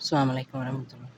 அஸ்ஸலாமு அலைக்கும் வரஹ்மத்துல்லாஹ்.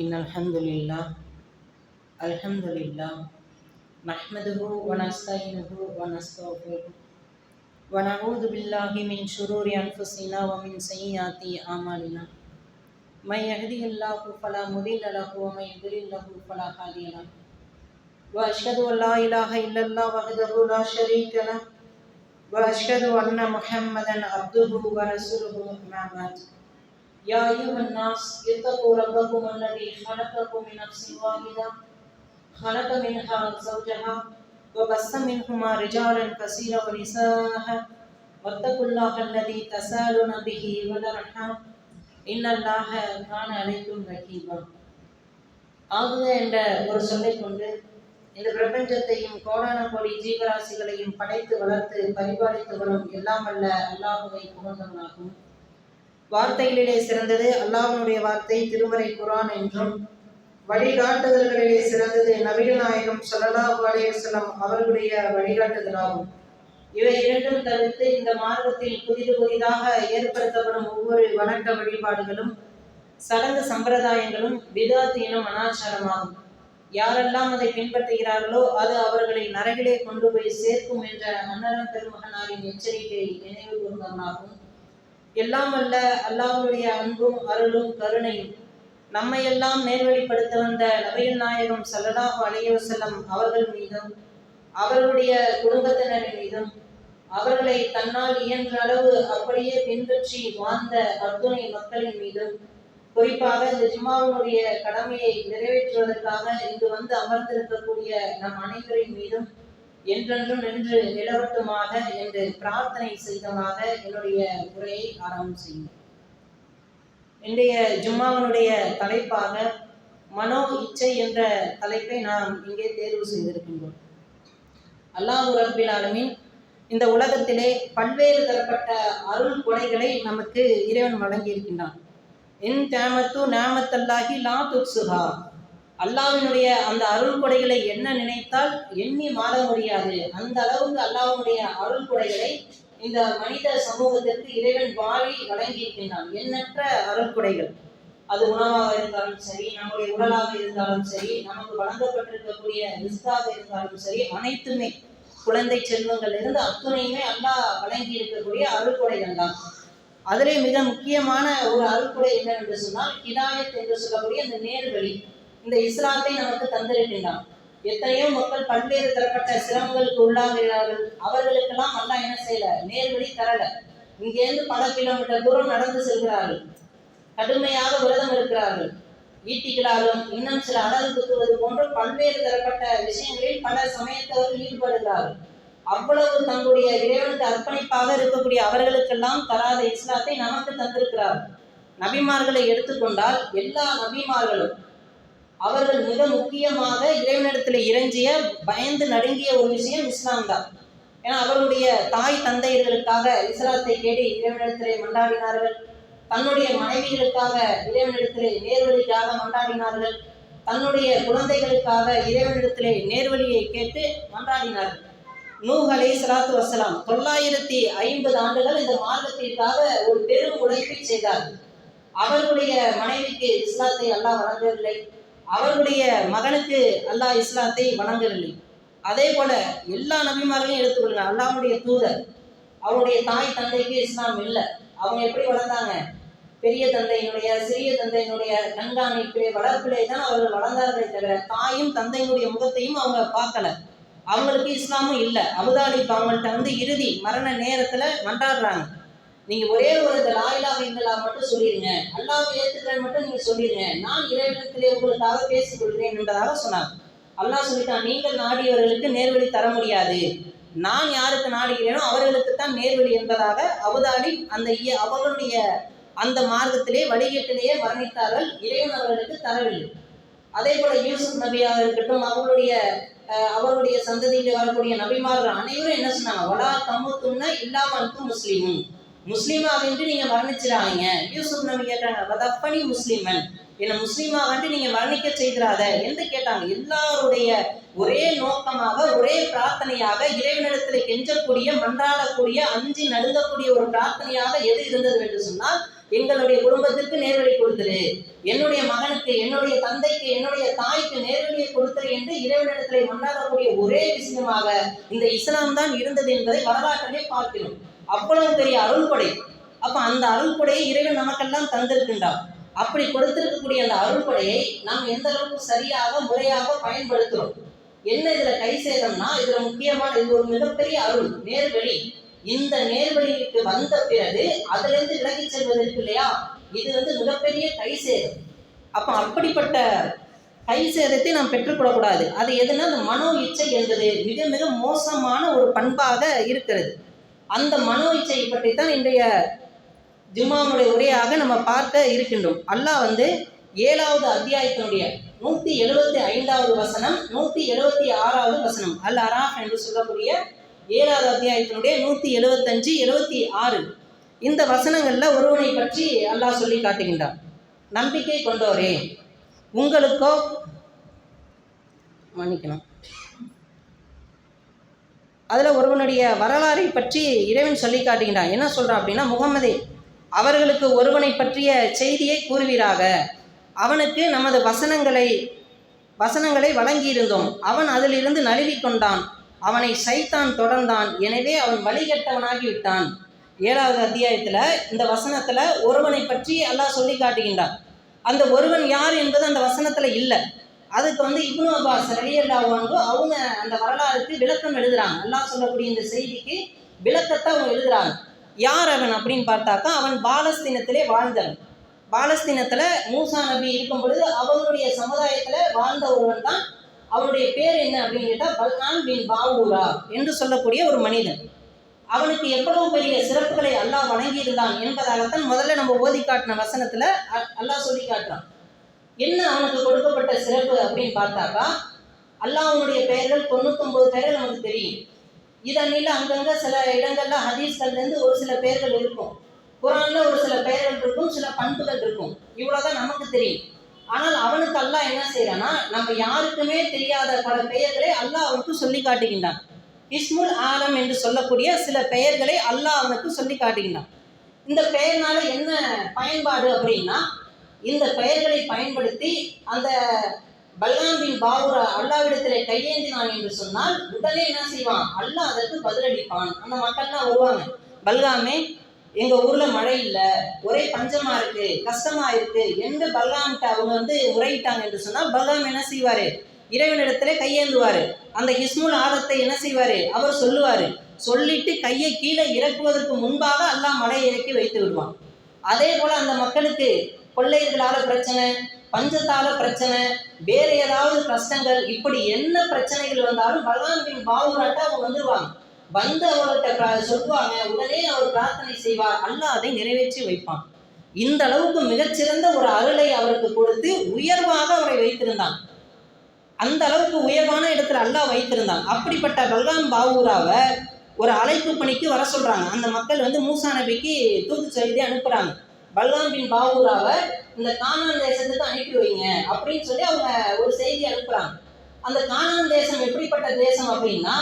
இன்னல் ஹம்துலில்லாஹ் அல்ஹம்துலில்லாஹ் நஹ்மதுஹு வ நஸ்தஈனுஹு வ நஸ்தக்ஃபிருஹு வ நஊது பில்லாஹி மின் ஷுரூரி அன்ஃபுஸினா வ மின் ஸய்யிஆத்தி அமாலினா மை யஹ்திஹில்லாஹு ஃபலா முதில்ல லஹு வ மை யுத்லில் லஹு ஃபலா ஹாதிய லஹு வ அஷ்ஹது அன் லா இலாஹா இல்லல்லாஹ் வஹ்தஹு லா ஷரீக லஹு வ அஷ்ஹது அன்ன முஹம்மதன் அப்துஹு வ ரசூலுஹு அம்மா பஅத். يا أيها الناس اتقوا ربكم الذي خلقكم من نفس واحدة خلق منها زوجها وبث منهما رجالا كثيرا ونساء واتقوا الله الذي تساءلون به والأرحام إن الله كان عليكم رقيبا. ஆகுக என்ற ஒரு சொல்லை கொண்டு இந்த பிரபஞ்சத்தையும் கோடான கோடி ஜீவராசிகளையும் படைத்து வளர்த்து பரிபாலித்து வரும் எல்லாம் வல்ல அல்லாஹுவை புகழ்ந்தவனாகும். வார்த்தைகளிலே சிறந்தது அல்லாஹ்வுடைய வார்த்தை திருமறை குர்ஆன் என்றும், வழிகாட்டுதல்களிலே சிறந்தது நபிகள் நாயகம் ஸல்லல்லாஹு அலைஹி வஸல்லம் அவர்களுடைய வழிகாட்டுதலாகும். இவை இரண்டும் தவிர்த்து இந்த மார்க்கத்தில் புதிதாக ஏற்படுத்தப்படும் ஒவ்வொரு வணக்க வழிபாடுகளும் சடங்கு சம்பிரதாயங்களும் பித்அத் எனும் அனாச்சாரமாகும். யாரெல்லாம் அதை பின்பற்றுகிறார்களோ அது அவர்களை நரகிலே கொண்டு போய் சேர்க்கும் என்ற அன்னரம் பெருமகனாரின் எச்சரிக்கை நினைவு கூர்ந்தவனாகும். எல்லாம் வல்ல அல்லாஹ்வுடைய அன்பும் அருளும் கருணையும் நம்மையெல்லாம் நேர்வழிப்படுத்த வந்த நபிகள் நாயகம் ஸல்லல்லாஹு அலைஹி வஸல்லம் அவர்கள் மீதும், அவர்களுடைய குடும்பத்தினரின் மீதும், அவர்களை தன்னால் இயன்ற அளவு அப்படியே பின்பற்றி வாழ்ந்த அத்துணை மக்களின் மீதும், குறிப்பாக இந்த ஜும்மாவினுடைய கடமையை நிறைவேற்றுவதற்காக இங்கு வந்து அமர்ந்திருக்கக்கூடிய நம் அனைவரின் மீதும் என்றென்றும் நின்று நிலவட்டுமாக என்று பிரார்த்தனை செய்தவனாக என்னுடைய உரையை ஆரம்பம் செய்யும். இன்றைய ஜும்மாவினுடைய தலைப்பாக மனோ இச்சை என்ற தலைப்பை நாம் இங்கே தேர்வு செய்திருக்கின்றோம். அல்லாஹ் ரப்பில் ஆலமீன் இந்த உலகத்திலே பல்வேறு தரப்பட்ட அருள் கொடைகளை நமக்கு இறைவன் வழங்கி இருக்கின்றான். இன் தேமத்து நேமத்தல்லாஹி லா துக்ஸுஹா. அல்லாஹ்வினுடைய அந்த அருள் கொடைகளை என்ன நினைத்தால் எண்ணி மாற முடியாது. அந்த அளவுக்கு அல்லாஹ்வுடைய அருள் கொடைகளை இந்த மனித சமூகத்திற்கு இறைவன் வாரி வழங்கி இருக்கின்றான். எண்ணற்ற அருள் கொடைகள். அது உணவாக இருந்தாலும் சரி, நம்முடைய உடலாக இருந்தாலும் சரி, நமக்கு வழங்கப்பட்டிருக்கக்கூடிய ரிஸ்காக இருந்தாலும் சரி, அனைத்துமே குழந்தை செல்வங்கள் இருந்து அத்துணையுமே அல்லாஹ் வழங்கி இருக்கக்கூடிய அருள்கொடைகள் தான். அதிலே மிக முக்கியமான ஒரு அருள்கொடை என்னவென்று சொன்னால் ஹிதாயத் என்று சொல்லக்கூடிய இந்த நேர்வழி. இந்த இஸ்லாத்தை நமக்கு தந்திருக்கின்றான். எத்தனையோ மக்கள் பல்வேறு தரப்பட்ட சிரமங்களுக்கு உள்ளாகிறார்கள். அவர்களுக்கெல்லாம் அல்லாஹ் என்ன செய்யல, நேர்வழி தரல. இங்கேருந்து பல கிலோமீட்டர் தூரம் நடந்து செல்கிறார்கள், கடுமையாக விரதம் இருக்கிறார்கள், ஈட்டிகளாலும் இன்னும் சில அடகு குத்துவது போன்ற பல்வேறு தரப்பட்ட விஷயங்களில் பல சமயத்தவர்கள் ஈடுபடுகிறார்கள். அவ்வளவு தங்களுடைய இறைவனுக்கு அர்ப்பணிப்பாக இருக்கக்கூடிய அவர்களுக்கெல்லாம் தராத இஸ்லாத்தை நமக்கு தந்திருக்கிறார்கள். நபிமார்களை எடுத்துக்கொண்டால் எல்லா நபிமார்களும் அவர்கள் மிக முக்கியமாக இறைவனிடத்தில் இறைஞ்சிய பயந்து நடுங்கிய ஒரு விஷயம் இஸ்லாம் தான். ஏன்னா அவர்களுடைய தாய் தந்தையர்களுக்காக இஸ்லாத்தை தேடி இறைவனிடத்திலே மன்றாடினார்கள். தன்னுடைய மனைவிகளுக்காக இறைவனிடத்திலே நேர்வழிக்காக மன்றாடினார்கள். தன்னுடைய குழந்தைகளுக்காக இறைவனிடத்திலே நேர்வழியை கேட்டு மன்றாடினார்கள். நூஹ் அலைஹிஸ்ஸலாத்து வஸ்ஸலாம் 950 ஆண்டுகள் இந்த மார்க்கத்திற்காக ஒரு பெரும் உழைப்பை செய்தார்கள். அவர்களுடைய மனைவிக்கு இஸ்லாத்தை அல்லாஹ் வழங்கவில்லை, அவர்களுடைய மகனுக்கு அல்லாஹ் இஸ்லாத்தை வழங்கவில்லை. அதே போல எல்லா நபிமார்களையும் எடுத்துக்கொள்ளுங்க. அல்லாஹ்வுடைய தூதர், அவருடைய தாய் தந்தைக்கு இஸ்லாம் இல்லை. அவங்க எப்படி வளர்ந்தாங்க? பெரிய தந்தையினுடைய சிறிய தந்தையினுடைய கண்காணிப்பிலே வளர்ப்பிலே தான் அவர்கள் வளர்ந்தார்களே தவிர தாயும் தந்தையினுடைய முகத்தையும் அவங்க பார்க்கல. அவங்களுக்கு இஸ்லாமும் இல்லை. அபுதாலிப் அவங்கள்ட்ட இறுதி மரண நேரத்துல மன்றாடுறாங்க, நீங்க ஒரே ஒரு லா இலாஹ இல்லல்லாஹ் மட்டும் சொல்லிடுங்க, அல்லாஹ்வை ஏத்துக்கிறேன் மட்டும் நீங்க சொல்லிடுங்க, நான் இறைவனிடத்திலே உங்களுக்காக பேசிக் கொள்கிறேன் என்பதாக சொன்னாங்க. அல்லாஹ் சொல்லிட்டான், நீங்கள் நாடியவர்களுக்கு நேர்வழி தர முடியாது, நான் யாருக்கு நாடுகிறேனோ அவர்களுக்குத்தான் நேர்வழி என்பதாக அபுதாலிப் அவர்களுடைய அந்த மார்க்கத்திலே வழிகேட்டிலேயே மரணித்தார்கள். இறைவன் அவர்களுக்கு தரவில்லை. அதே போல யூசுப் நபியாக இருக்கட்டும், அவருடைய சந்ததியில் வரக்கூடிய நபிமார்கள் அனைவரும் என்ன சொன்னாங்க, வலா தமுத்துன்னா இல்லாம முஸ்லீமும், முஸ்லீமாகன்று நீங்க மரணிச்சிடாதீங்க. யூசுப் நபி கேட்டாங்க, வதப்பனி முஸ்லீமன், என்னை முஸ்லீமாக நீங்க மரணிக்க செய்திராத என்று கேட்டாங்க. எல்லாருடைய ஒரே நோக்கமாக ஒரே பிரார்த்தனையாக இறைவனிடத்தில் கெஞ்சக்கூடிய மன்றாடக்கூடிய அஞ்சி நடுங்கக்கூடிய ஒரு பிரார்த்தனையாக எது இருந்தது என்று சொன்னால், எங்களுடைய குடும்பத்திற்கு நேர்வழி கொடுத்துரு, என்னுடைய மகனுக்கு, என்னுடைய தந்தைக்கு, என்னுடைய தாய்க்கு நேர்வழியை கொடுத்துரு என்று இறைவனிடத்தில் மன்றாடக்கூடிய ஒரே விஷயமாக இந்த இஸ்லாம் தான் இருந்தது என்பதை வரலாற்றிலே பார்க்கிறோம். அவ்வளவு பெரிய அருள்கொடை. அப்ப அந்த அருள்கொடையை இறைவன் நமக்கெல்லாம் தந்திருக்கின்றார். அப்படி கொடுத்திருக்கக்கூடிய அந்த அருள்கொடையை நாம் எந்த அளவுக்கு சரியாக முறையாக பயன்படுத்துகிறோம்? என்ன இதுல கை சேதம்னா, இதுல முக்கியமான இது ஒரு மிகப்பெரிய அருள், நேர்வழி. இந்த நேர்வழிக்கு வந்த பிறகு அதுல இருந்து விலகி செல்வதற்கு இல்லையா, இது மிகப்பெரிய கை சேதம். அப்ப அப்படிப்பட்ட கை சேதத்தை நாம் பெற்றுக்கொள்ளக்கூடாது. அது எதுனா, அந்த மனோ இச்சை என்பது மிக மிக மோசமான ஒரு பண்பாக இருக்கிறது. அந்த மனோ இச்சையை பற்றித்தான் இன்றைய ஜும்மாவுடைய உரையாக நம்ம பார்க்க இருக்கின்றோம். அல்லாஹ் 7வது அத்தியாயத்தினுடைய 175வது வசனம், 176வது வசனம், அல் அராஃப் என்று சொல்லக்கூடிய 7வது அத்தியாயத்தினுடைய 175, 76 இந்த வசனங்கள்ல ஒருவனை பற்றி அல்லாஹ் சொல்லி காட்டுகின்றான். நம்பிக்கை கொண்டோரே, உங்களுக்கோ மன்னிக்கணும், அதில் ஒருவனுடைய வரலாறை பற்றி இறைவன் சொல்லி காட்டுகின்றான். என்ன சொல்கிறான் அப்படின்னா, முகமதே, அவர்களுக்கு ஒருவனை பற்றிய செய்தியை கூறுவீராக. அவனுக்கு நமது வசனங்களை வழங்கியிருந்தோம், அவன் அதிலிருந்து நழுவி கொண்டான், அவனை சைத்தான் தொடர்ந்தான், எனவே அவன் வழிகட்டவனாகி விட்டான். 7வது அத்தியாயத்தில் இந்த வசனத்தில் ஒருவனை பற்றி அல்லாஹ் சொல்லி காட்டுகின்றான். அந்த ஒருவன் யார் என்பது அந்த வசனத்தில் இல்லை. அதுக்கு இப்னு அப்பாஸ் ரலியல்லாஹு அன்ஹு அவங்க அந்த வரலாறுக்கு விளக்கம் எழுதுறாங்க. அல்லாஹ் சொல்லக்கூடிய இந்த செய்திக்கு விளக்கத்தை அவங்க எழுதுறாங்க. யார் அவன் அப்படின்னு பார்த்தாக்கா, அவன் பாலஸ்தீனத்திலே வாழ்ந்தவன். பாலஸ்தீனத்தில் மூசா நபி இருக்கும் பொழுது அவங்களுடைய சமுதாயத்தில் வாழ்ந்த ஒருவன் தான். அவனுடைய பேர் என்ன அப்படின்னு கேட்டால் பல்கான் பின் பாவூரா என்று சொல்லக்கூடிய ஒரு மனிதன். அவனுக்கு எவ்வளவு பெரிய சிறப்புகளை அல்லாஹ் வழங்கியிருந்தான் என்பதாகத்தான் முதல்ல நம்ம ஓதி காட்டின வசனத்தில் அல்லாஹ் சொல்லி காட்டுறான். என்ன அவனுக்கு கொடுக்கப்பட்ட சிறப்பு அப்படின்னு பார்த்தாக்கா, அல்லாஹ்வுடைய பெயர்கள் 99 பெயர்கள் நமக்கு தெரியும். இதனில் அங்கங்கே சில இடங்கள்ல ஹதீஸ்கள்லேருந்து ஒரு சில பெயர்கள் இருக்கும், குர்ஆன்ல ஒரு சில பெயர்கள் இருக்கும், சில பண்புகள் இருக்கும். இவ்வளோதான் நமக்கு தெரியும். ஆனால் அவனுக்கு அல்லாஹ் என்ன செய்யறான்னா, நம்ம யாருக்குமே தெரியாத பல பெயர்களை அல்லாஹ் அவனுக்கு சொல்லி காட்டுகின்றான். இஸ்முல் ஆலம் என்று சொல்லக்கூடிய சில பெயர்களை அல்லாஹ் அவனுக்கு சொல்லி காட்டுகின்றான். இந்த பெயர்னால என்ன பயன்பாடு அப்படின்னா, இந்த பெயர்களை பயன்படுத்தி அந்த பல்காம் பின் பாவுரா அல்லாவிடத்திலே கையேந்தினான் என்று சொன்னால் உடனே என்ன செய்வான்? அல்லாஹ் அதற்கு பதிலளிப்பான். அந்த மக்கள்லாம் வருவாங்க, பல்காமே எங்க ஊர்ல மழை இல்லை, ஒரே பஞ்சமா இருக்கு, கஷ்டமா இருக்கு என்று பல்காம்கிட்ட அவங்க முறையிட்டாங்க என்று சொன்னால் பல்காம் என்ன செய்வாரு? இறைவனிடத்திலே கையேந்துவாரு. அந்த ஹிஸ்முல் ஆதத்தை என்ன செய்வாரு? அவர் சொல்லுவாரு. சொல்லிட்டு கையை கீழே இறக்குவதற்கு முன்பாக அல்லாஹ் மழையை இறக்கி வைத்து விடுவான். அதே போல அந்த மக்களுக்கு கொள்ளையர்களால பிரச்சனை, பஞ்சத்தால பிரச்சனை, வேற ஏதாவது கஷ்டங்கள், இப்படி என்ன பிரச்சனைகள் வந்தாலும் பல்காம் பின் பாவுராட்ட அவங்க வந்துருவாங்க. வந்து அவர்கிட்ட சொல்லுவாங்க. உடனே அவர் பிரார்த்தனை செய்வார். அல்லாஹ் அதை நிறைவேற்றி வைப்பான். இந்த அளவுக்கு மிகச்சிறந்த ஒரு அருளை அவருக்கு கொடுத்து உயர்வாக அவரை வைத்திருந்தான். அந்த அளவுக்கு உயர்வான இடத்துல அல்லாஹ் வைத்திருந்தான். அப்படிப்பட்ட பல்காம் பாவூராவை ஒரு அழைப்பு பணிக்கு வர சொல்றாங்க. அந்த மக்கள் மூசா நபிக்கு தூது செய்தி அனுப்புறாங்க. பல்காம் பின் பாவூராவை இந்த கானான் தேசத்துக்கு அனுப்பி வைங்க அப்படின்னு சொல்லி அவங்க ஒரு செய்தி அனுப்புறாங்க. அந்த கானான் தேசம் எப்படிப்பட்ட தேசம் அப்படின்னா,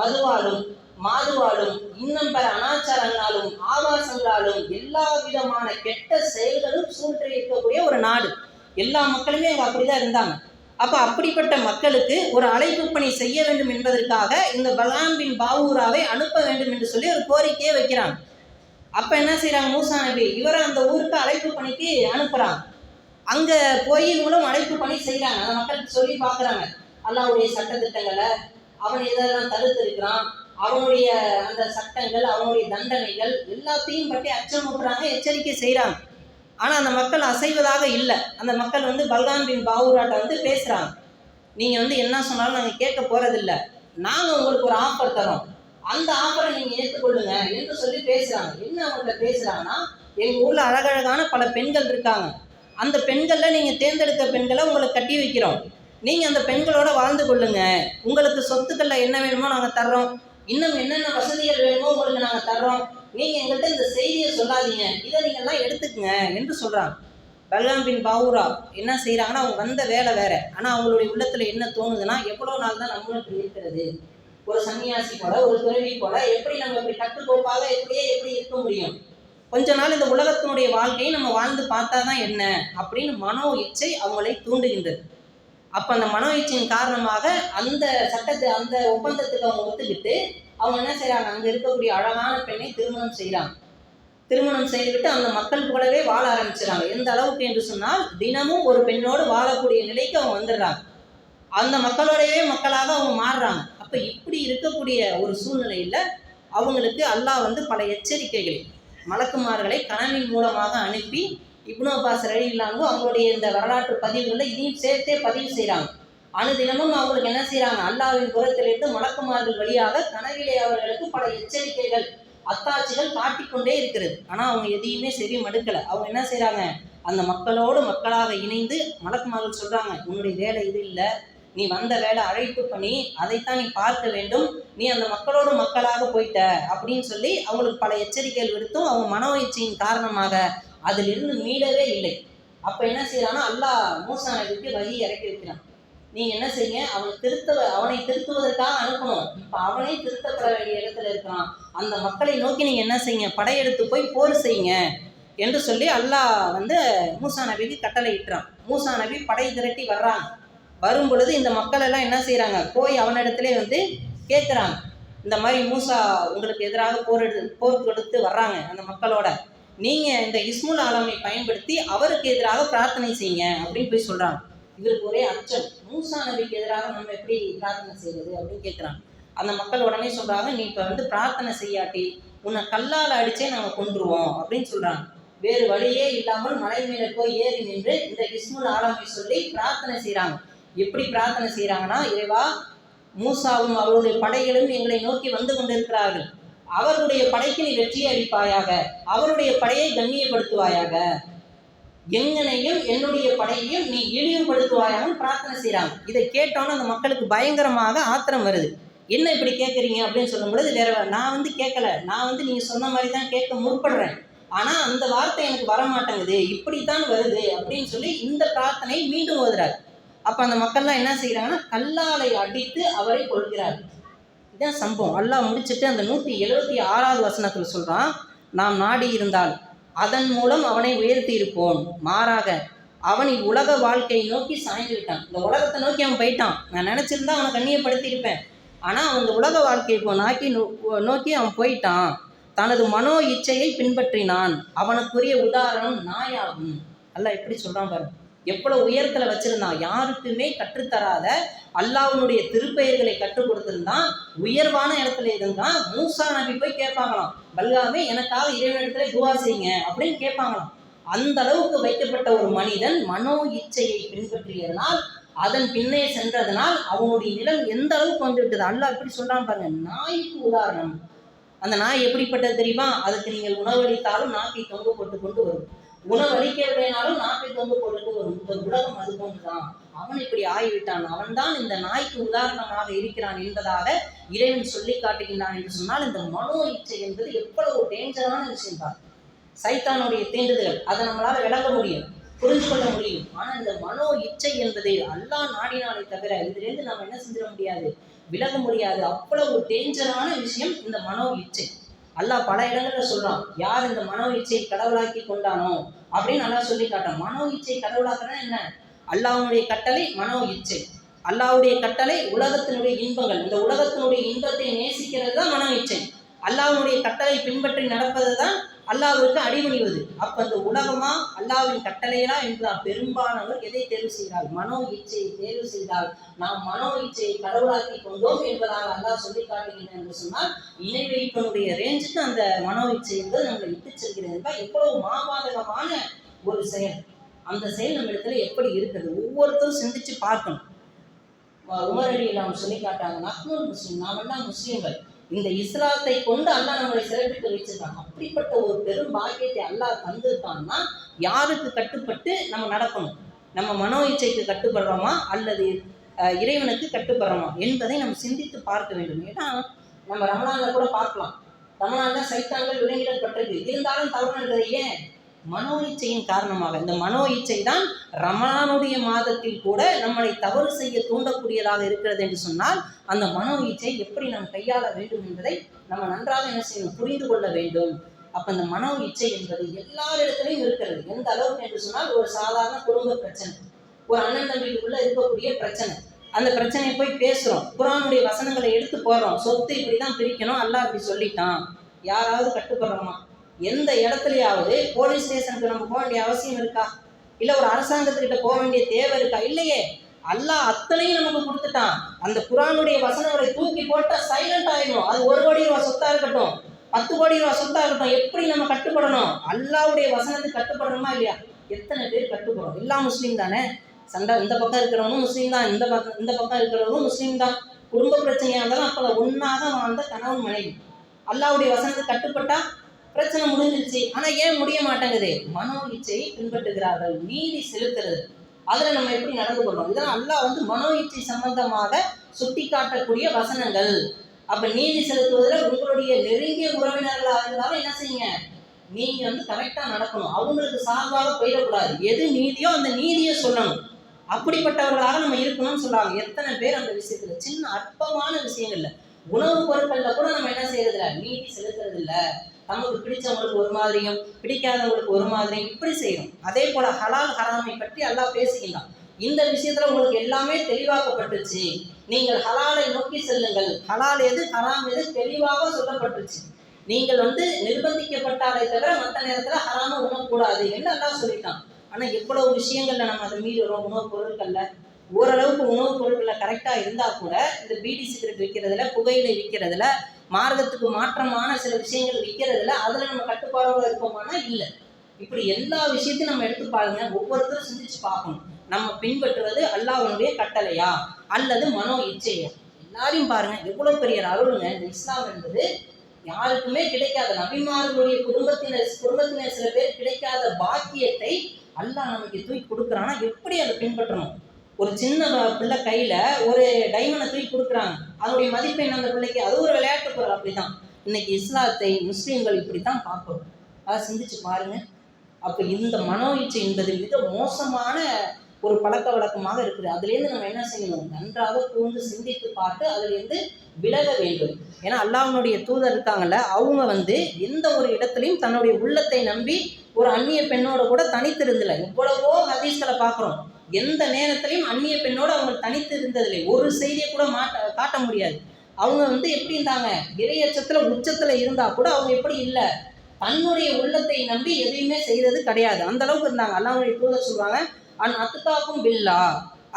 மதுவாலும் மாதுவாலும் இன்னும் பிற அனாச்சாரங்களாலும் ஆபாசங்களாலும் எல்லா விதமான கெட்ட செயல்களும் சூழ்ந்து இருக்கக்கூடிய ஒரு நாடு. எல்லா மக்களுமே அங்கே அப்படிதான் இருந்தாங்க. அப்ப அப்படிப்பட்ட மக்களுக்கு ஒரு அழைப்பு பணி செய்ய வேண்டும் என்பதற்காக இந்த பல்காம் பின் பாவூராவை அனுப்ப வேண்டும் என்று சொல்லி ஒரு கோரிக்கையை வைக்கிறாங்க. அப்ப என்ன செய்யறாங்க? மூசா நபி இவரை அந்த ஊருக்கு அழைப்பு பணிக்கு அனுப்புறாங்க. அங்க போய் மூலம் அழைப்பு பணி செய்யறாங்க. அந்த மக்களுக்கு சொல்லி பாக்குறாங்க அல்லாஹ்வுடைய சட்டத்திட்டங்களை, அவன் எதெல்லாம் தடுத்து இருக்கிறான், அவனுடைய அந்த சட்டங்கள், அவனுடைய தண்டனைகள் எல்லாத்தையும் பற்றி அச்சமூட்டுறாங்க, எச்சரிக்கை செய்யறாங்க. ஆனா அந்த மக்கள் அசைவதாக இல்லை. அந்த மக்கள் பல்காம் பின் பாவூராட்ட பேசுறாங்க. நீங்க என்ன சொன்னாலும் நாங்க கேட்க போறதில்லை, நாங்க உங்களுக்கு ஒரு ஆஃபர் தரோம், அந்த ஆஃபரை நீங்க ஏற்றுக்கொள்ளுங்க என்று சொல்லி பேசுறாங்க. என்ன அவங்கள்ட்ட பேசுறாங்கன்னா, எங்க ஊர்ல அழகழகான பல பெண்கள் இருக்காங்க, அந்த பெண்கள்ல நீங்க தேர்ந்தெடுத்த பெண்களை உங்களுக்கு கட்டி வைக்கிறோம், நீங்க அந்த பெண்களோட வாழ்ந்து கொள்ளுங்க, உங்களுக்கு சொத்துக்கள்ல என்ன வேணுமோ நாங்க தர்றோம், இன்னும் என்னென்ன வசதிகள் வேணுமோ உங்களுக்கு நாங்க தர்றோம், நீங்க எங்கள்கிட்ட இந்த செய்தியை சொல்லாதீங்க, இதை நீங்க எல்லாம் எடுத்துக்கங்க என்று சொல்றாங்க. பல்காம் பின் பாவூரா என்ன செய்யறாங்கன்னா, அவங்க வந்த வேலை வேற, ஆனா அவங்களுடைய உள்ளத்துல என்ன தோணுதுன்னா, எவ்வளவு நாள் தான் நம்மளுக்கு இருக்கிறது, ஒரு சன்னியாசி போல, ஒரு துறவி போல எப்படி நம்ம இப்படி கட்டுக்கோப்பாக எப்படி இருக்க முடியும், கொஞ்ச நாள் இந்த உலகத்தினுடைய வாழ்க்கையை நம்ம வாழ்ந்து பார்த்தாதான் என்ன அப்படின்னு மனோ இச்சை அவங்களை தூண்டுகின்றது. அப்ப அந்த மனோ இச்சையின் காரணமாக அந்த சட்டத்தை, அந்த ஒப்பந்தத்துக்கு அவங்க ஒத்துக்கிட்டு அவங்க என்ன செய்யறாங்க? அங்க இருக்கக்கூடிய அழகான பெண்ணை திருமணம் செய்யறாங்க. திருமணம் செய்துவிட்டு அந்த மக்கள் கூடவே வாழ ஆரம்பிச்சுறாங்க. எந்த அளவுக்கு என்று சொன்னால், தினமும் ஒரு பெண்ணோடு வாழக்கூடிய நிலைக்கு அவங்க வந்துடுறாங்க. அந்த மக்களோடவே மக்களாக அவங்க மாறுறாங்க. அப்ப இப்படி இருக்கக்கூடிய ஒரு சூழ்நிலையில அவங்களுக்கு அல்லாஹ் பல எச்சரிக்கைகளை, மலக்குமார்களை கனவின் மூலமாக அனுப்பி, இப்னு அப்பாஸ் ரலியல்லாஹு அவங்களுடைய இந்த வரலாற்று பதிவுகளில் இதையும் சேர்த்தே பதிவு செய்கிறாங்க. அனுதினமும் அவங்களுக்கு என்ன செய்கிறாங்க? அல்லாஹ்வின் புறத்திலிருந்து மலக்குமார்கள் வழியாக கனவிலே அவர்களுக்கு பல எச்சரிக்கைகள், அத்தாட்சிகள் காட்டிக்கொண்டே இருக்கிறது. ஆனால் அவங்க எதையுமே சரி மடுக்கலை. அவங்க என்ன செய்கிறாங்க? அந்த மக்களோடு மக்களாக இணைந்து மலக்குமார்கள் சொல்கிறாங்க, உன்னுடைய வேலை இது இல்லை, நீ வந்த வேலை அழைப்பு பண்ணி அதைத்தான் நீ பார்க்க வேண்டும், நீ அந்த மக்களோடு மக்களாக போயிட்ட அப்படின்னு சொல்லி அவங்களுக்கு பல எச்சரிக்கைகள் விடுத்தும் அவங்க மனோ இச்சையின் காரணமாக அதிலிருந்து மீளவே இல்லை. அப்போ என்ன செய்யறான்னா, அல்லாஹ் மூசா நபிக்கு வஹி இறக்கி வைக்கிறான். நீங்க என்ன செய்யுங்க, அவனை திருத்துவதற்காக அனுப்பணும், இப்போ அவனே திருத்தப்பட வேண்டிய இடத்துல இருக்கிறான், அந்த மக்களை நோக்கி நீங்க என்ன செய்யுங்க, படையெடுத்து போய் போர் செய்யுங்க என்று சொல்லி அல்லாஹ் மூசா நபிக்கு கட்டளை இட்டுறான். மூசா நபி படை திரட்டி வர்றாங்க. வரும் பொழுது இந்த மக்கள் எல்லாம் என்ன செய்யறாங்க? போய் அவனிடத்திலே கேட்குறாங்க, இந்த மாதிரி மூசா உங்களுக்கு எதிராக போர் கொடுத்து வர்றாங்க அந்த மக்களோட, நீங்க இந்த இஸ்முல் ஆலமை பயன்படுத்தி அவருக்கு எதிராக பிரார்த்தனை செய்யுங்க அப்படின்னு போய் சொல்றாங்க. இவருக்கு ஒரே அச்சம், மூசா நபிக்கு எதிராக நம்ம எப்படி பிரார்த்தனை செய்யறது அப்படின்னு கேட்குறாங்க. அந்த மக்கள் உடனே சொல்றாங்க, நீ இப்போ பிரார்த்தனை செய்யாட்டி உன்னை கல்லால் அடிச்சே நாங்கள் கொண்டுருவோம் அப்படின்னு சொல்றாங்க. வேறு வழியே இல்லாமல் மலை மேலே போய் ஏறி நின்று இந்த இஸ்முல் ஆலமை சொல்லி பிரார்த்தனை செய்யறாங்க. எப்படி பிரார்த்தனை செய்யறாங்கன்னா, இறைவா, மூசாவும் அவருடைய படைகளும் எங்களை நோக்கி வந்து கொண்டிருக்கிறார்கள், அவருடைய படைக்கு நீ வெற்றியை அளிப்பாயாக, அவருடைய படையை கண்ணியப்படுத்துவாயாக, எங்கனையும் என்னுடைய படையையும் நீ இழிவுபடுத்துவாயாக பிரார்த்தனை செய்யறாங்க. இதை கேட்டோன்னு அந்த மக்களுக்கு பயங்கரமாக ஆத்திரம் வருது. என்ன இப்படி கேட்குறீங்க அப்படின்னு சொல்லும் பொழுது, வேற நான் கேட்கல, நான் நீங்க சொன்ன மாதிரி தான் கேட்க முற்படுறேன், ஆனா அந்த வார்த்தை எனக்கு வரமாட்டேங்குது, இப்படித்தான் வருது அப்படின்னு சொல்லி இந்த பிரார்த்தனை மீண்டும் ஓதுறாரு. அப்ப அந்த மக்கள்லாம் என்ன செய்யறாங்கன்னா, கல்லாலை அடித்து அவரை கொள்கிறார்கள். இதான் சம்பவம். அல்லாஹ் முடிச்சுட்டு அந்த 176வது வசனத்தில் சொல்றான், நாம் நாடி இருந்தால் அதன் மூலம் அவனை உயர்த்தி இருப்போம், மாறாக அவன் உலக வாழ்க்கையை நோக்கி சாய்ந்து விட்டான். இந்த உலகத்தை நோக்கி அவன் போயிட்டான். நான் நினச்சிருந்தா அவனை கண்ணியப்படுத்தியிருப்பேன். ஆனால் அவன் இந்த உலக வாழ்க்கையை நோக்கி அவன் போயிட்டான். தனது மனோ இச்சையை பின்பற்றினான். அவனுக்குரிய உதாரணம் நாயாகும். அல்லாஹ் எப்படி சொல்றான் பாரு, எவ்வளவு உயரத்துல வச்சிருந்தான். யாருக்குமே கற்றுத்தராத அல்லாஹ்வுடைய திருப்பெயர்களை கற்றுக் கொடுத்திருந்தான். உயர்வான இடத்துல இருந்தான். மூசா நபி போய் கேட்பாங்களாம், பல்காமே எனக்காக இறைவனிடத்துல துவா செய்யுங்க அப்படின்னு கேட்பாங்களாம். அந்த அளவுக்கு வைக்கப்பட்ட ஒரு மனிதன் மனோ இச்சையை பின்பற்றியதனால், அதன் பின்னே சென்றதனால் அவனுடைய நிலம் எந்த அளவுக்கு வந்துவிட்டது. அல்லாஹ் எப்படி சொல்றான் பாருங்க, நாய்க்கு உதாரணம். அந்த நாய் எப்படிப்பட்டது தெரியுமா? அதுக்கு நீங்கள் உணவளித்தாலும் நாக்கை தொங்க போட்டு கொண்டு வரும், உணவளிக்கவில்லைனாலும் நாக்கை தொங்க போட்டு வரும். இந்த உலகம் அது போன்றுதான். அவன் இப்படி ஆகிவிட்டான். அவன்தான் இந்த நாய்க்கு உதாரணமாக இருக்கிறான் என்பதாக இறைவன் சொல்லி காட்டுகின்றான் என்று சொன்னால், இந்த மனோ இச்சை என்பது எவ்வளவு டேஞ்சரான விஷயம் தான். சைத்தானுடைய தீண்டுதல் அதை நம்மளால விளங்க முடியும், புரிஞ்சு கொள்ள முடியும். ஆனா இந்த மனோ இச்சை என்பது அல்லாஹ் நாடினாலே தவிர இதிலிருந்து நம்ம என்ன செஞ்சிட முடியாது, விலக முடியாது. அவ்வளவு டேஞ்சரான விஷயம் இந்த மனோ இச்சை. அல்லாஹ் பல இடங்கள்ல சொல்றான், யார் இந்த மனோ இச்சையை கடவுளாக்கி கொண்டானோ அப்படின்னு நல்லா சொல்லி காட்டான். மனோ இச்சை கடவுளாக்குறா என்ன? அல்லாஹ்வுடைய கட்டளை மனோ இச்சை. அல்லாஹ்வுடைய கட்டளை உலகத்தினுடைய இன்பங்கள். இந்த உலகத்தினுடைய இன்பத்தை நேசிக்கிறது தான் மனோ இச்சை. அல்லாஹ்வுடைய கட்டளை பின்பற்றி நடப்பது தான் அல்லாஹ்விற்கு அடிபணிவது. அப்ப அந்த உலகமா அல்லாஹ்வின் கட்டளையா என்றால் பெரும்பாலானவர் எதை தேர்வு செய்கிறார்? மனோ இச்சையை தேர்வு செய்தால் நாம் மனோ இச்சையை கடவுளாக்கி கொண்டோம் என்பதாக அல்லாஹ் சொல்லி காட்டுகிறேன் என்று சொன்னால், இணை வைப்பனுடைய ரேஞ்சுக்கு அந்த மனோ இச்சை என்பது நம்மளை விட்டு செல்கிறது என்றால் எவ்வளவு மாபாதகமான ஒரு செயல். அந்த செயல் நம்ம இடத்துல எப்படி இருக்குது ஒவ்வொருத்தரும் சிந்திச்சு பார்க்கணும். உமர் அலி நாம் சொல்லி காட்டாங்க, நஹ்னுல் முஸ்லிம், நாம் எல்லாம் முஸ்லீம்கள், இந்த இஸ்லாத்தை கொண்டு அல்லாஹ் நம்மளை சிறப்பித்து வச்சிருக்காங்க. அப்படிப்பட்ட ஒரு பெரும் பாக்கியத்தை அல்லாஹ் தந்திருக்கான்னா யாருக்கு கட்டுப்பட்டு நம்ம நடக்கணும்? நம்ம மனோ இச்சைக்கு கட்டுப்படுறோமா அல்லது இறைவனுக்கு கட்டுப்படுறோமா என்பதை நம்ம சிந்தித்து பார்க்க வேண்டும். ஏன்னா நம்ம ரமலான்ல கூட பார்க்கலாம், ரமலான்ல சைத்தான்கள் விலங்கிடப்பட்டிருக்கு, இருந்தாலும் தவறு நடந்தது ஏன்? மனோ இச்சையின் காரணமாக. இந்த மனோ இச்சை தான் ரமலானுடைய மாதத்தில் கூட நம்மளை தவறு செய்ய தூண்டக்கூடியதாக இருக்கிறது என்று சொன்னால், அந்த மனோ இச்சை எப்படி நாம் கையாள வேண்டும் என்பதை நம்ம நன்றாக என்ன செய்யணும், புரிந்து கொள்ள வேண்டும். அப்ப இந்த மனோ இச்சை என்பது எல்லாரிடத்திலையும் இருக்கிறது. எந்த அளவுக்கு என்று சொன்னால், ஒரு சாதாரண குடும்ப பிரச்சனை, ஒரு அண்ணன் தம்பிக்குள்ள இருக்கக்கூடிய பிரச்சனை, அந்த பிரச்சனையை போய் பேசுறோம், குர்ஆனுடைய வசனங்களை எடுத்து போடுறோம், சொத்து இப்படிதான் பிரிக்கணும் அல்லாஹ் இப்படி சொல்லிட்டான், யாராவது கட்டுப்படுறோமா? எந்த இடத்துலயாவது போலீஸ் ஸ்டேஷனுக்கு நம்ம போக வேண்டிய அவசியம் இருக்கா? இல்ல ஒரு அரசாங்கத்துக்கிட்ட போக வேண்டிய தேவை இருக்கா? இல்லையே. அல்லாஹ் அத்தனையும் நமக்கு கொடுத்துட்டான். அந்த குர்ஆனுடைய வசனங்களை தூக்கி போட்டா சைலண்ட் ஆயிடும். அது 1 கோடி ரூபாய் சொத்தா இருக்கட்டும், 10 கோடி ரூபாய் சொத்தா இருக்கட்டும், எப்படி நம்ம கட்டுப்படணும்? அல்லாஹ்வுடைய வசனத்துக்கு கட்டுப்படணுமா இல்லையா? எத்தனை பேர் கட்டுப்படுறோம்? எல்லாம் முஸ்லீம் தானே. சண்டை இந்த பக்கம் இருக்கிறவனும் முஸ்லீம் தான், இந்த பக்கம் இருக்கிறவனும் முஸ்லீம் தான். குடும்ப பிரச்சனையா இருந்தாலும் அப்ப ஒன்னாக வாழ்ந்த கணவன் மனைவி அல்லாஹ்வுடைய வசனத்துக்கு கட்டுப்பட்டா பிரச்சனை முடிஞ்சிருச்சு. ஆனா ஏன் முடிய மாட்டேங்குது? மனோ இச்சையை பின்பற்றுகிறார்கள், நீதி செலுத்துறது. அதுல நம்ம எப்படி நடந்து கொள்றோம்? இதெல்லாம் அல்லாஹ் மனோ இச்சை சம்பந்தமாக சுட்டி காட்டக்கூடிய வசனங்கள். அப்ப நீதி செலுத்துவதில் உங்களுடைய நெருங்கிய உறவினர்களாக இருந்தாலும் என்ன செய்யுங்க, நீங்க கரெக்டா நடக்கணும். அவங்களுக்கு சார்பாக போயிடக்கூடாது. எது நீதியோ அந்த நீதியை சொல்லணும். அப்படிப்பட்டவர்களாக நம்ம இருக்கணும்னு சொல்றாங்க. எத்தனை பேர் அந்த விஷயத்துல சின்ன அற்பமான விஷயங்கள்ல, உணவுப் பொருட்கள்ல கூட நம்ம என்ன செய்யறது இல்லை, நீதி செலுத்துறது இல்லை. நமக்கு பிடிச்சவங்களுக்கு ஒரு மாதிரியும் பிடிக்காதவங்களுக்கு ஒரு மாதிரியும் இப்படி செய்யணும். அதே போல ஹலால் ஹராமை பற்றி அல்லாஹ் பேசுகின்றான். இந்த விஷயத்துல உங்களுக்கு எல்லாமே தெளிவாக்கப்பட்டுச்சு, நீங்கள் ஹலாலை நோக்கி செல்லுங்கள், ஹலால் எது ஹராம் எது தெளிவாக சொல்லப்பட்டுச்சு. நீங்கள் நிர்பந்திக்கப்பட்டாலே தவிர மற்ற நேரத்துல ஹராம உணரக்கூடாது என்று அல்லாஹ் சொல்லிட்டான். ஆனா எவ்வளவு விஷயங்கள்ல நம்ம அதை மீறுறோம். உணவுப் பொருட்கள்ல ஓரளவுக்கு உணவுப் பொருட்கள்ல கரெக்டா இருந்தா கூட இந்த பீடி சிகரெட் விற்கிறதுல, புகையிலை விற்கிறதுல, மார்க்கத்துக்கு மாற்றமான சில விஷயங்கள் விற்கிறதுல அதுல நம்ம கட்டுப்பாடோட இருக்கோமானா இல்லை. இப்படி எல்லா விஷயத்தையும் நம்ம எடுத்து பாருங்க, ஒவ்வொருத்தரும் சிந்திச்சு பார்க்கணும். நம்ம பின்பற்றுவது அல்லாஹ்வுடைய கட்டளையா அல்லது மனோ இச்சையா? எல்லாரையும் பாருங்க, எவ்வளவு பெரிய அருளுங்க இந்த இஸ்லாம் என்பது. யாருக்குமே கிடைக்காத, நபிமார்களுடைய குடும்பத்தினர் சில பேர் கிடைக்காத பாக்கியத்தை அல்லாஹ் நமக்கு தூக்கி கொடுக்குறான்னா எப்படி அதை பின்பற்றணும்? ஒரு சின்ன பிள்ளை கையில ஒரு டைமண்டை தூக்கி கொடுக்குறாங்க, அதனுடைய மதிப்பு என்ன அந்த பிள்ளைக்கு? அது ஒரு விளையாட்டு பொருள். அப்படிதான் இன்னைக்கு இஸ்லாத்தை முஸ்லீம்கள் இப்படித்தான் பார்க்கணும். அதை சிந்திச்சு பாருங்க. அப்ப இந்த மனோ இச்சை என்பது மிக மோசமான ஒரு பழக்க வழக்கமாக இருக்குது. அதுலேருந்து நம்ம என்ன செய்யணும், நன்றாக கூர்ந்து சிந்தித்து பார்த்து அதிலிருந்து விலக வேண்டும். ஏன்னா அல்லாஹ்வுடைய தூதர் இருக்காங்கல்ல, அவங்க எந்த ஒரு இடத்துலையும் தன்னுடைய உள்ளத்தை நம்பி ஒரு அந்நிய பெண்ணோட கூட தனித்து இருந்தல. எவ்வளவோ ஹதீஸ்களை பார்க்குறோம், எந்த நேரத்திலையும் அந்நிய பெண்ணோட அவங்க தனித்து இருந்ததில்லை. ஒரு செய்தியை கூட காட்ட முடியாது. அவங்க எப்படி இருந்தாங்க, இறையச்சத்துல உச்சத்துல இருந்தா கூட அவங்க எப்படி இல்லை, தன்னுடைய உள்ளத்தை நம்பி எதையுமே செய்யறது கிடையாது. அந்த அளவுக்கு இருந்தாங்க. அல்லாஹ்வுடைய தூதர் சொல்றாங்க, அன் அத்துக்காக்கும் பில்லா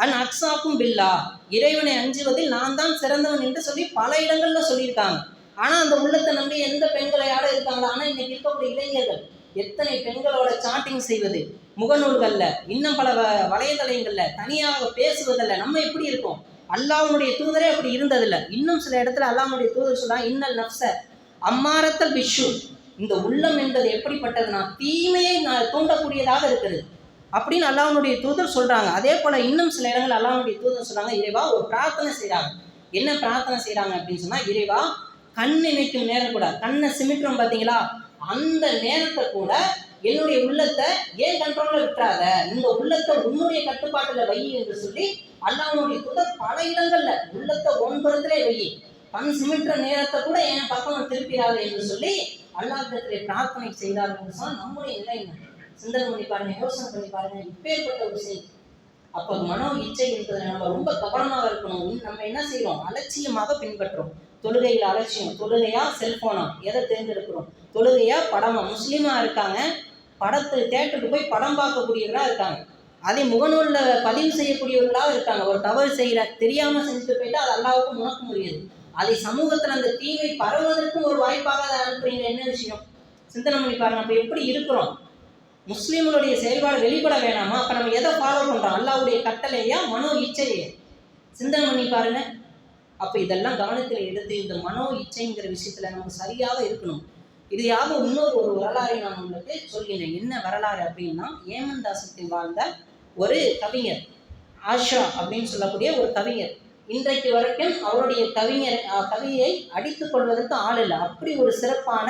அன் அக்ஸாக்கும் பில்லா, இறைவனை அஞ்சுவதில் நான் தான் சிறந்தவன் என்று சொல்லி பல இடங்கள்ல சொல்லியிருக்காங்க. ஆனா அந்த உள்ளத்தை நம்பி எந்த பெண்களையாட இருக்காங்களா? ஆனா இன்னைக்கு இருக்கக்கூடிய இளைஞர்கள் எத்தனை பெண்களோட சாட்டிங் செய்வது, முகநூல்கள்ல, இன்னும் பல வலைதளங்கள்ல தனியாக பேசுவதில்ல. நம்ம எப்படி இருக்கோம்? அல்லாஹ்வுடைய தூதரே அப்படி இருந்ததில்லை. இன்னும் சில இடத்துல அல்லாஹ்வுடைய தூதர் சொல்றாங்க, இன்னல் நஃப்ஸ அம்மாரத்தல் பிஷு, இந்த உள்ளம் என்பது எப்படிப்பட்டதுன்னா தீமையை தூண்டக்கூடியதாக இருக்குது அப்படின்னு அல்லாஹ்வுடைய தூதர் சொல்றாங்க. அதே போல இன்னும் சில இடங்கள் அல்லாஹ்வுடைய தூதர் சொல்றாங்க, இறைவா ஒரு பிரார்த்தனை செய்யறாங்க. என்ன பிரார்த்தனை செய்யறாங்க அப்படின்னு சொன்னா, இறைவா கண் நினைக்கும் நேரம் கூட, கண்ணை சிமிட்டுறோம் பார்த்தீங்களா, அந்த நேரத்தை கூட என்னுடைய உள்ளத்தை ஏன் கண்ட்ரோல்ல விட்டுறாத, இந்த உள்ளத்தை உன்னுடைய கட்டுப்பாட்டுல வை என்று சொல்லி அல்லாஹ்வுடைய தூதர் பல இடங்கள்ல உள்ளத்தை ஒன்புறத்திலே வை, கண் சிமிட்டுற நேரத்தை கூட என் பக்கம் திருப்பிடாத என்று சொல்லி அல்லாஹ்விடத்திலே பிரார்த்தனை செய்தார்கள். சொன்னால் நம்முடைய நிலை என்ன? சிந்தனை பண்ணி பாருங்க, யோசனை பண்ணி பாருங்க. இப்பேற்பட்ட ஒரு செய்தி. அப்போ மனோ இச்சை என்பதை நம்ம ரொம்ப கவனமாக இருக்கணும். நம்ம என்ன செய்யறோம், அலட்சியமாக பின்பற்றோம். தொழுகையில் அலட்சியம், தொழுகையா செல்போனா, எதை தேர்ந்தெடுக்கிறோம், தொழுகையா படமா. முஸ்லீமா இருக்காங்க, தேட்டருக்கு போய் படம் பார்க்கக்கூடியவர்களா இருக்காங்க. அதே முகநூலில் பதிவு செய்யக்கூடியவர்களாக இருக்காங்க. ஒரு தவறு செய்யற, தெரியாம செஞ்சுட்டு போயிட்டு அது அல்லாஹ்வுக்கு முணக்க முடியாது. அதை சமூகத்தில் அந்த தீமை பரவுவதற்கும் ஒரு வாய்ப்பாக அதை அனுப்புறீங்க. என்ன விஷயம், சிந்தனை பண்ணி பாருங்க. அப்ப எப்படி இருக்கிறோம்? முஸ்லீம்களுடைய செயல்பாடு வெளிப்பட வேணாமா? அப்ப நம்ம எதை ஃபாலோ பண்றோம், அல்லாஹ்வுடைய கட்டளையா மனோ இச்சையே? சிந்தனை பண்ணி பாருங்க. அப்ப இதெல்லாம் கவனத்தில் எடுத்து இந்த மனோ இச்சைங்கிற விஷயத்துல நம்ம சரியாக இருக்கணும். இதையாக இன்னொரு வரலாறை நான் உங்களுக்கு சொல்கிறேன். என்ன வரலாறு அப்படின்னா, ஏமன் தேசத்தில் வாழ்ந்த ஒரு கவிஞர், ஆஷா அப்படின்னு சொல்லக்கூடிய ஒரு கவிஞர். இன்றைக்கு வரைக்கும் அவருடைய கவியை அடித்துக் கொள்வதற்கு ஆள் இல்லை. அப்படி ஒரு சிறப்பான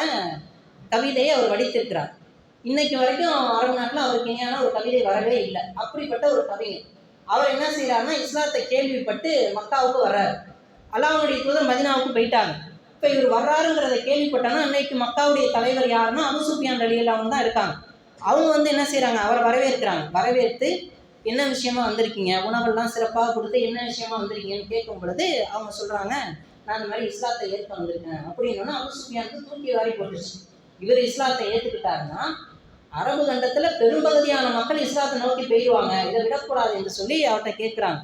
கவிதையை அவர் வடித்திருக்கிறார். இன்னைக்கு வரைக்கும் அரபு நாட்டில் அவருக்கு இணையான ஒரு கவிதை வரவே இல்லை. அப்படிப்பட்ட ஒரு கவிஞர். அவர் என்ன செய்யறாருன்னா, இஸ்லாத்தை கேள்விப்பட்டு மக்காவுக்கு வர்றாரு. அல்லாஹ்வுடைய தூதர் மதீனாவுக்கு போயிட்டாங்க. இப்போ இவர் வர்றாருங்கிறத கேள்விப்பட்டாங்கன்னா, அன்னைக்கு மக்காவுடைய தலைவர் யாருன்னா அபூ சுஃபியான் ரலியல்லாஹு தான் இருக்காங்க. அவங்க என்ன செய்யறாங்க, அவரை வரவேற்கிறாங்க. வரவேற்று என்ன விஷயமா வந்திருக்கீங்க, உணவெல்லாம் சிறப்பாக கொடுத்து என்ன விஷயமா வந்திருக்கீங்கன்னு கேட்கும் பொழுது அவங்க சொல்றாங்க, நான் இந்த மாதிரி இஸ்லாத்தை ஏற்க வந்திருக்கேன் அப்படின்னா அபூ சுஃபியானுக்கு தூக்கி வாரி போட்டுச்சு. இவர் இஸ்லாத்தை ஏற்றுக்கிட்டாருன்னா அரபு கண்டத்துல பெரும்பகுதியான மக்கள் இஸ்லாத்தை நோக்கி போயிடுவாங்க, இதை விடக்கூடாது என்று சொல்லி அவர்கிட்ட கேட்குறாங்க.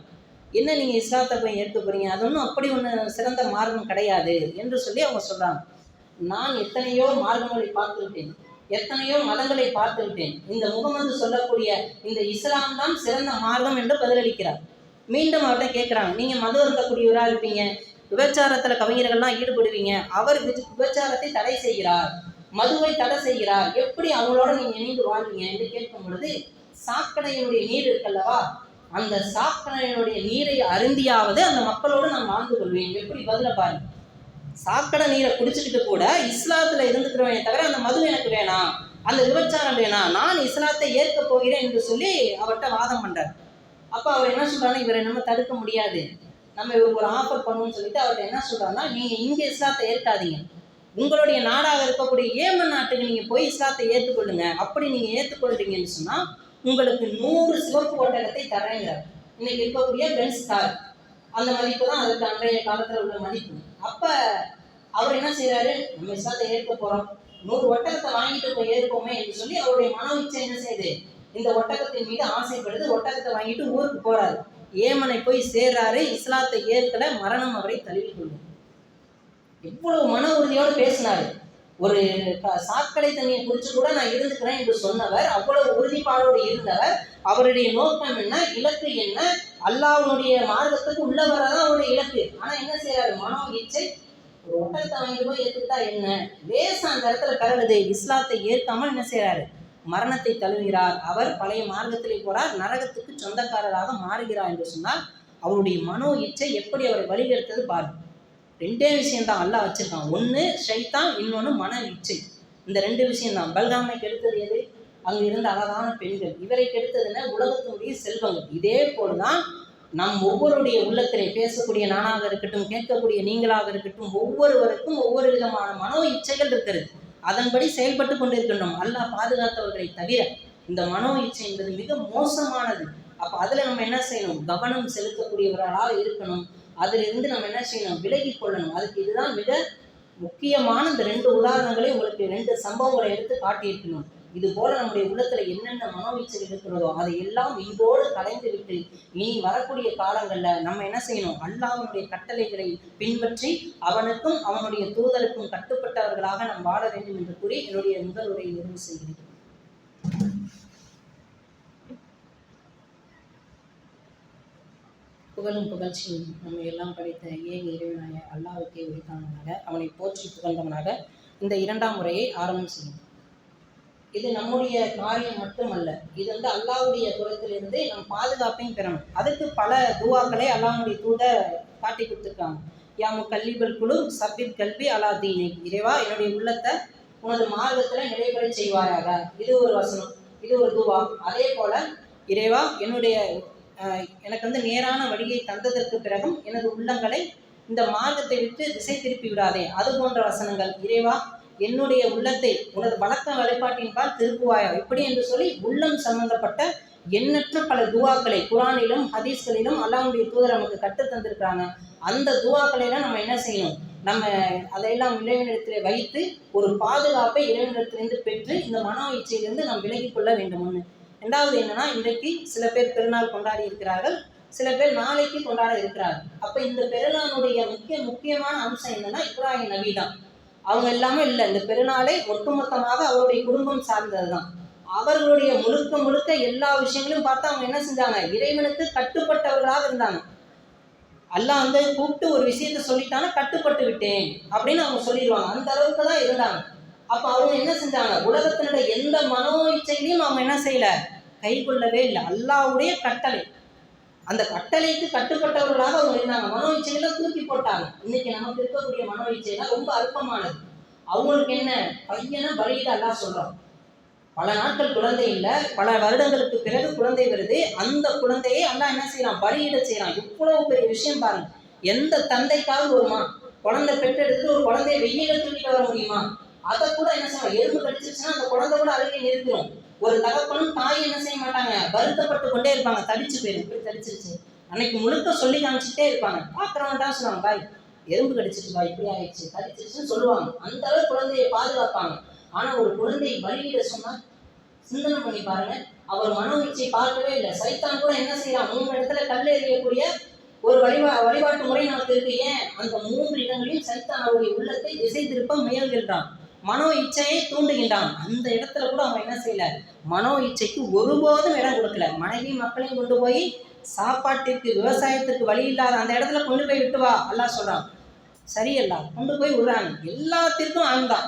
என்ன நீங்க இஸ்லாத்தை போய் ஏற்க போறீங்க, அது ஒன்றும் அப்படி ஒன்று சிறந்த மார்க்கம் கிடையாது என்று சொல்லி அவங்க சொல்றாங்க. நான் எத்தனையோ மார்க்கங்களை பார்த்துவிட்டேன், எத்தனையோ மதங்களை பார்த்துவிட்டேன், இந்த முகமது சொல்லக்கூடிய இந்த இஸ்லாம் தான் சிறந்த மார்க்கம் என்று பதிலளிக்கிறார். மீண்டும் அவர்கிட்ட கேட்குறாங்க, நீங்க மது அருந்தக்கூடியவராக இருப்பீங்க, விபச்சாரத்துல கவிஞர்கள்லாம் ஈடுபடுவீங்க, அவர் விபச்சாரத்தை தடை செய்கிறார், மதுவை தடை செய்கிறார், எப்படி அவங்களோட நீங்க இணைந்து வாழ்வீங்க என்று கேட்கும் பொழுது, சாக்கடையினுடைய நீர் இருக்கல்லவா, அந்த சாக்கடையினுடைய நீரை அருந்தியாவது அந்த மக்களோடு நான் வாழ்ந்து கொள்வேன். எப்படி பதில பாருங்க. சாக்கடை நீரை குடிச்சுக்கிட்டு கூட இஸ்லாத்துல இருந்துக்கிறவனே தவிர அந்த மது எனக்கு வேணாம், அந்த விபச்சாரம் வேணாம், நான் இஸ்லாத்தை ஏற்க போகிறேன் என்று சொல்லி அவர்கிட்ட வாதம் பண்றார். அப்ப அவர் என்ன சொல்றாருன்னா, இவரை நம்ம தடுக்க முடியாது, நம்ம இவருக்கு ஒரு ஆஃபர் பண்ணுவோம்னு சொல்லிட்டு அவர்கிட்ட என்ன சொல்றாருன்னா, நீங்க இங்க இஸ்லாத்தை ஏற்காதீங்க, உங்களுடைய நாடாக இருக்கக்கூடிய ஏமன் நாட்டுக்கு நீங்க போய் இஸ்லாத்தை ஏற்றுக்கொள்ளுங்க. அப்படி நீங்க ஏற்றுக்கொள்றீங்கன்னு சொன்னா உங்களுக்கு 100 சிவப்பு ஒட்டகத்தை தரேங்கிறார். இன்னைக்கு இருக்கக்கூடிய பென்ஸ் கார் அந்த மதிப்பு தான் அதுக்கு அன்றைய காலத்துல உள்ள மதிப்பு. அப்ப அவர் என்ன செய்யறாரு, நம்ம இஸ்லாத்தை ஏற்க போறோம், 100 ஒட்டகத்தை வாங்கிட்டு போய் ஏற்போமே என்று சொல்லி அவருடைய மன இச்சை என்ன செய்யுது, இந்த ஒட்டகத்தின் மீது ஆசைப்படுது. ஒட்டகத்தை வாங்கிட்டு ஊருக்கு போறாரு. ஏமனை போய் சேர்றாரு. இஸ்லாத்தை ஏற்கல, மரணம் அவரை தழுவி கொள்ளும். எவ்வளவு மன உறுதியோடு பேசினாரு. ஒரு சாக்கடை தண்ணியை குடிச்சு கூட நான் இருந்துக்கிறேன் என்று சொன்னவர், அவ்வளவு உறுதிப்பாடோடு இருந்தவர். அவருடைய நோக்கம் என்ன, இலக்கு என்ன, அல்லாஹ்வுடைய மார்க்கத்துக்கு உள்ள வரதான் அவருடைய இலக்கு. ஆனா என்ன செய்யறாரு, மனோ இச்சை. ஒரு ஒட்டகத்தை வாங்கிட்டு போய் ஏற்றுக்கிட்டா என்ன, லேசா அந்த இடத்துல கரடுது. இஸ்லாத்தை ஏற்காமல் என்ன செய்யறாரு, மரணத்தை தழுவுகிறார். அவர் பழைய மார்க்கத்திலே போறார், நரகத்துக்கு சொந்தக்காரராக மாறுகிறார் என்று சொன்னால் அவருடைய மனோ இச்சை எப்படி அவரை வழிகெடுத்தது பாருங்க. 2 விஷயம்தான் அல்லாஹ் வச்சிருக்கான். ஒன்று ஷைத்தான், இன்னொன்று மன இச்சை. இந்த 2 விஷயம்தான். பல்காமைக்கு எடுத்தது எது, அங்கு இருந்த அழகான பெண்கள். இவரை கெடுத்ததுன்னா உலகத்தினுடைய செல்வங்கள். இதே போலதான் நம் ஒவ்வொருடைய உள்ளத்திலே பேசக்கூடிய நானாக இருக்கட்டும், கேட்கக்கூடிய நீங்களாக இருக்கட்டும், ஒவ்வொருவருக்கும் ஒவ்வொரு விதமான மனோ இச்சைகள் இருக்கிறது. அதன்படி செயல்பட்டு கொண்டிருக்கின்றோம். அல்லாஹ் பாதுகாத்தவர்களை தவிர இந்த மனோ இச்சை என்பது மிக மோசமானது. அப்ப அதுல நம்ம என்ன செய்யணும்? கவனம் செலுத்தக்கூடியவர்களாக இருக்கணும். அதிலிருந்து நம்ம என்ன செய்யணும்? விலகி கொள்ளணும். அதுக்கு இதுதான் மிக முக்கியமான இந்த 2 உதாரணங்களை உங்களுக்கு 2 சம்பவங்களை எடுத்து காட்டியிருக்கணும். இது போல நம்முடைய உள்ளத்துல என்னென்ன மனோ இச்சைகள் இருக்கிறதோ அதை எல்லாம் இதோடு கலைந்து விட்டு இனி வரக்கூடிய காலங்கள்ல நம்ம என்ன செய்யணும்? அல்லாஹ்வுடைய கட்டளைகளை பின்பற்றி அவனுக்கும் அவனுடைய தூதருக்கும் கட்டுப்பட்டவர்களாக நாம் வாழ வேண்டும் என்று கூறி என்னுடைய முதல் உரையை நிறைவு செய்கிறேன். புகழும் புகழ்ச்சியும் நம்ம எல்லாம் படைத்த ஏக இறைவனாய அல்லாஹ்வுக்கே உரித்தானவனாக, அவனை போற்றி புகழ்ந்தவனாக இந்த 2ஆம் உரையை ஆரம்பம் செய்யும். இது நம்முடைய காரியம் மட்டுமல்ல, இது அல்லாஹ்வுடைய புறத்திலிருந்து நம் பாதுகாப்பையும் பெறணும். அதுக்கு பல துவாக்களை அல்லாஹ்வுடைய தூதர் காட்டி கொடுத்துருக்காங்க. யா முகல்லிபல் குலூப் சப்பித் கல்பி அலா தீனிக். இறைவா, என்னுடைய உள்ளத்தை உனது மார்க்கத்துல நிலைபெற செய்வாயாக. இது ஒரு வசனம், இது ஒரு துவா. அதே போல இறைவா, எனக்கு நேரான வழியை தந்ததற்கு பிறகும் எனது உள்ளங்களை இந்த மார்க்கத்தை விட்டு திசை திருப்பி விடாதே. அது போன்ற வசனங்கள். இறைவா, என்னுடைய உள்ளத்தை உனது வழக்க வழிபாட்டின்பால் திருப்புவாயா. இப்படி என்று சொல்லி உள்ளம் சம்பந்தப்பட்ட எண்ணற்ற பல துவாக்களை குரானிலும் ஹதீஸ்களிலும் அல்லாஹ்வுடைய தூதர் நமக்கு கற்று தந்திருக்கிறாங்க. அந்த துவாக்களையெல்லாம் நம்ம என்ன செய்யணும்? நம்ம அதையெல்லாம் இறைவனிடத்திலே வைத்து ஒரு பாதுகாப்பை இறைவனிடத்திலிருந்து பெற்று இந்த மனோ இச்சையிலிருந்து நாம் விலகி கொள்ள வேண்டும். ஒன்று. 2வது என்னன்னா, இன்றைக்கு சில பேர் பெருநாள் கொண்டாடி இருக்கிறார்கள், சில பேர் நாளைக்கு கொண்டாட இருக்கிறார்கள். அப்ப இந்த பெருநாளுடைய முக்கியமான அம்சம் என்னன்னா, இப்ராஹிம் நபி தான். அவங்க எல்லாமே இல்லை. இந்த பெருநாளை ஒட்டுமொத்தமாக அவருடைய குடும்பம் சார்ந்தது தான். அவர்களுடைய முழுக்க எல்லா விஷயங்களும் பார்த்தா அவங்க என்ன செஞ்சாங்க? இறைவனுக்கு கட்டுப்பட்டவர்களாக இருந்தாங்க. அல்லாஹ் கூப்பிட்டு ஒரு விஷயத்த சொல்லிட்டானா கட்டுப்பட்டு விட்டேன் அப்படின்னு அவங்க சொல்லிடுவாங்க. அந்த அளவுக்கு தான் இருந்தாங்க. அப்ப அவங்க என்ன செஞ்சாங்க? உலகத்தினுடைய எந்த மனோ இச்சைகளையும் அவங்க என்ன செய்யல? கை கொள்ளவே இல்லை. அல்லாஹ்வுடைய கட்டளை, அந்த கட்டளைக்கு கட்டுப்பட்டவர்களாக அவங்க இருந்தாங்க. மனோ இச்சைகளை தூக்கி போட்டாங்க. இன்னைக்கு நமக்கு இருக்கக்கூடிய மனோ இச்சைலாம் ரொம்ப அற்பமானது. அவங்களுக்கு என்ன? பையனை பலியிட அல்லாஹ் சொல்றான். பல நாட்கள் குழந்தை இல்லை, பல வருடங்களுக்கு பிறகு குழந்தை வருது. அந்த குழந்தையை அல்லாஹ் என்ன செய்யறான்? பலியிட செய்யறான். இவ்வளவு பெரிய விஷயம் பாருங்க. எந்த தந்தைக்காவது வருமா? குழந்தை பெற்றெடுத்து ஒரு குழந்தைய வெயில தூக்கிட்டு வர முடியுமா? அதை கூட என்ன செய்யணும்? எறும்பு கடிச்சிருச்சுன்னா அந்த குழந்தை கூட அழுகை நிறுத்திடும். ஒரு தகப்பனும் தாய் என்ன செய்ய மாட்டாங்க? வருத்தப்பட்டு கொண்டே இருப்பாங்க. தடிச்சு போயிடும். இப்படி தடிச்சிருச்சு அன்னைக்கு முழுக்க சொல்லி காமிச்சுட்டே இருப்பாங்க. பாக்குறவன்டா சொல்லுவாங்க, பாய் எறும்பு கடிச்சிருச்சுப்பா, இப்படி ஆயிடுச்சு, தடிச்சிருச்சுன்னு சொல்லுவாங்க. அந்த அளவு குழந்தையை பாதுகாப்பாங்க. ஆனா ஒரு குழந்தையை பலியிட சொன்னா சிந்தனை பண்ணி பாருங்க. அவர் மனோ இச்சை பார்க்கவே இல்லை. சைத்தான் கூட என்ன செய்யறான்? 3 இடத்துல கல் எறியக்கூடிய ஒரு வழிபாட்டு முறை நமக்கு இருக்கு. ஏன்? அந்த 3 இடங்களையும் சைத்தான் அவருடைய உள்ளத்தை திசை திருப்ப முயல்கின்றான். மனோ இச்சையை தூண்டுகின்றான். அந்த இடத்துல கூட அவங்க என்ன செய்யல? மனோ இச்சைக்கு ஒருபோதும் இடம் கொடுக்கல. மனைவி மக்களையும் கொண்டு போய் சாப்பாட்டிற்கு விவசாயத்திற்கு வழி இல்லாத அந்த இடத்துல கொண்டு போய் விட்டு வா அல்லாஹ் சொல்றான். சரியல்ல, கொண்டு போய் விடுறாங்க. எல்லாத்திற்கும் ஆழ்ந்தான்.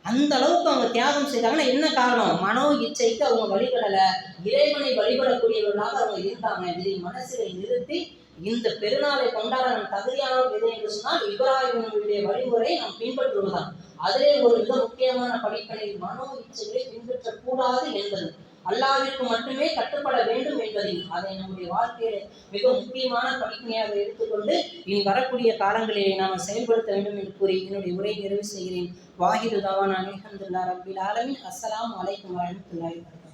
அந்த அளவுக்கு அவங்க தியாகம் செய்தாங்கன்னா என்ன காரணம்? மனோ இச்சைக்கு அவங்க வழிபடல, இறைவனை வழிபடக்கூடியவர்களாக அவங்க இருந்தாங்க. இதை மனசிலை நிறுத்தி இந்த பெருநாளை கொண்டாட நம் தகுதியானவர் எது என்று சொன்னால் இப்ராஹிமுடைய வழிமுறை நாம் பின்பற்றுவதுதான். அதிலே ஒரு மிக முக்கியமான படிப்பனை மனோ இச்சைகளை பின்பற்றக்கூடாது என்பது, அல்லாஹ்விற்கு மட்டுமே கட்டுப்பட வேண்டும் என்பதில் அதை நம்முடைய வாழ்க்கையில மிக முக்கியமான படிப்பினையாக எடுத்துக்கொண்டு இனி வரக்கூடிய காலங்களிலே நாம் செயல்படுத்த வேண்டும் என்று கூறி என்னுடைய உரையை நிறைவு செய்கிறேன். வாஹிரு தாவானா அல்ஹம்துலில்லாஹி ரப்பில் ஆலமீன். அஸ்ஸலாமு அலைக்கும் வரஹ்மத்துல்லாஹி வபரகாத்துஹு.